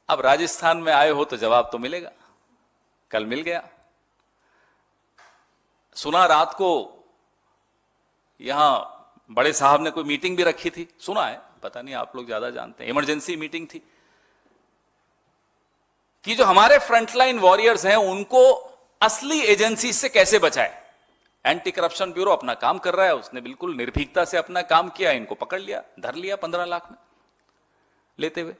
अब राजस्थान में आए हो तो जवाब तो मिलेगा। कल मिल गया। सुना रात को यहां बड़े साहब ने कोई मीटिंग भी रखी थी, सुना है, पता नहीं आप लोग ज्यादा जानते हैं, इमरजेंसी मीटिंग थी कि जो हमारे फ्रंटलाइन वॉरियर्स हैं उनको असली एजेंसी से कैसे बचाए। एंटी करप्शन ब्यूरो अपना काम कर रहा है, उसने बिल्कुल निर्भीकता से अपना काम किया, इनको पकड़ लिया, धर लिया 15 लाख में लेते हुए।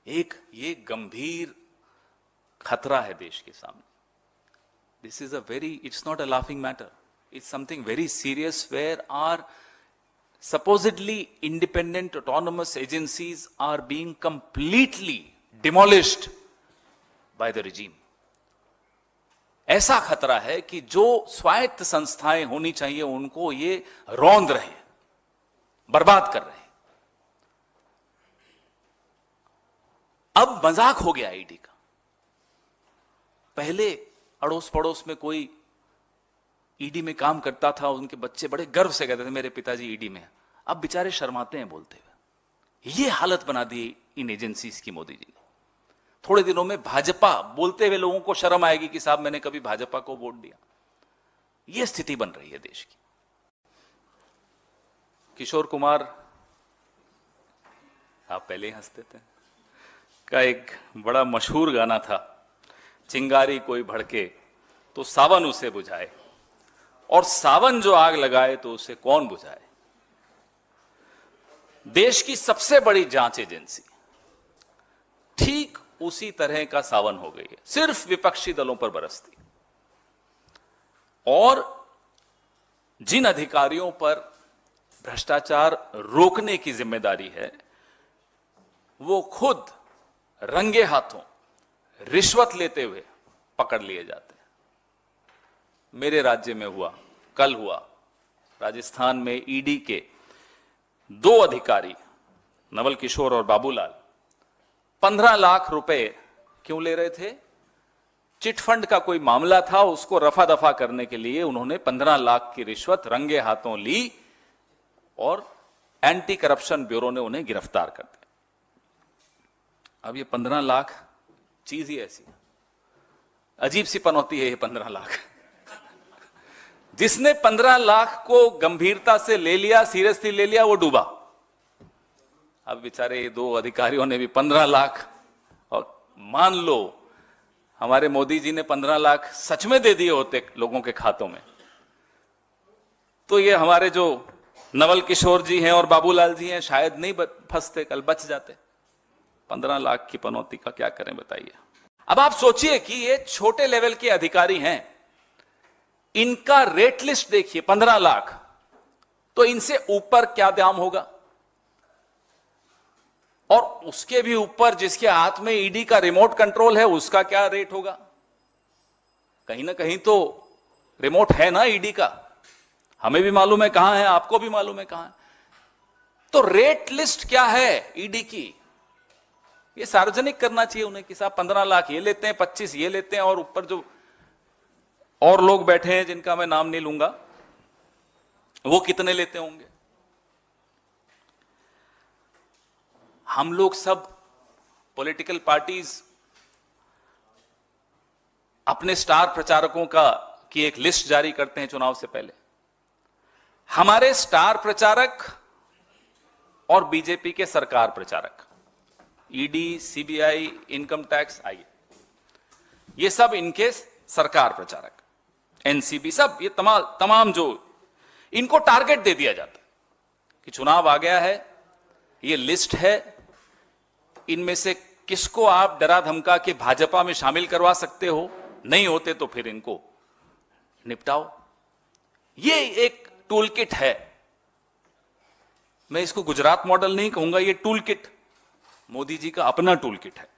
एक ये गंभीर खतरा है देश के सामने। This is a very, it's not a laughing matter, it's something very serious where are supposedly independent autonomous agencies are being completely demolished by the regime. ऐसा खतरा है कि जो स्वायत्त संस्थाएं होनी चाहिए उनको ये रौंद रहे हैं, बर्बाद कर रहे हैं। अब मजाक हो गया ईडी का। पहले अड़ोस पड़ोस में कोई ईडी में काम करता था, उनके बच्चे बड़े गर्व से कहते थे मेरे पिताजी ईडी में हैं। अब बेचारे शर्माते हैं बोलते हुए। ये हालत बना दी इन एजेंसीज की मोदी जी ने। थोड़े दिनों में भाजपा बोलते हुए लोगों को शर्म आएगी कि साहब मैंने कभी भाजपा को वोट दिया। ये स्थिति बन रही है देश की। किशोर कुमार, आप पहले ही हंसते थे, का एक बड़ा मशहूर गाना था, चिंगारी कोई भड़के तो सावन उसे बुझाए, और सावन जो आग लगाए तो उसे कौन बुझाए। देश की सबसे बड़ी जांच एजेंसी ठीक उसी तरह का सावन हो गई है, सिर्फ विपक्षी दलों पर बरसती। और जिन अधिकारियों पर भ्रष्टाचार रोकने की जिम्मेदारी है वो खुद रंगे हाथों रिश्वत लेते हुए पकड़ लिए जाते हैं। मेरे राज्य में हुआ, कल हुआ, राजस्थान में ईडी के 2 अधिकारी नवल किशोर और बाबूलाल 15 लाख रुपए क्यों ले रहे थे? चिटफंड का कोई मामला था, उसको रफा दफा करने के लिए उन्होंने 15 लाख की रिश्वत रंगे हाथों ली और एंटी करप्शन ब्यूरो ने उन्हें गिरफ्तार कर दिया। अब ये 15 लाख चीज ही ऐसी अजीब सी पनौती है। ये 15 लाख जिसने 15 लाख को गंभीरता से ले लिया, सीरियसली ले लिया, वो डूबा। अब बेचारे ये 2 अधिकारियों ने भी 15 लाख, और मान लो हमारे मोदी जी ने 15 लाख सच में दे दिए होते लोगों के खातों में, तो ये हमारे जो नवल किशोर जी हैं और बाबूलाल जी हैं शायद नहीं फंसते, कल बच जाते। 15 लाख की पनौती का क्या करें बताइए। अब आप सोचिए कि ये छोटे लेवल के अधिकारी हैं, इनका रेट लिस्ट देखिए 15 लाख, तो इनसे ऊपर क्या दाम होगा, और उसके भी ऊपर जिसके हाथ में ईडी का रिमोट कंट्रोल है उसका क्या रेट होगा। कहीं ना कहीं तो रिमोट है ना ईडी का, हमें भी मालूम है कहां है, आपको भी मालूम है कहां है। तो रेट लिस्ट क्या है ईडी की, ये सार्वजनिक करना चाहिए उन्हें कि साहब 15 लाख ये लेते हैं, 25 ये लेते हैं, और ऊपर जो और लोग बैठे हैं जिनका मैं नाम नहीं लूंगा वो कितने लेते होंगे। हम लोग सब पॉलिटिकल पार्टीज अपने स्टार प्रचारकों की एक लिस्ट जारी करते हैं चुनाव से पहले। हमारे स्टार प्रचारक और बीजेपी के सरकार प्रचारक, ईडी, सीबीआई, इनकम टैक्स, आइए, ये सब इनके सरकार प्रचारक, एनसीबी, सब ये तमाम जो इनको टारगेट दे दिया जाता है कि चुनाव आ गया है, ये लिस्ट है, इनमें से किसको आप डरा धमका के भाजपा में शामिल करवा सकते हो, नहीं होते तो फिर इनको निपटाओ। ये एक टूल किट है। मैं इसको गुजरात मॉडल नहीं कहूंगा, ये टूल किट मोदी जी का अपना टूल किट है।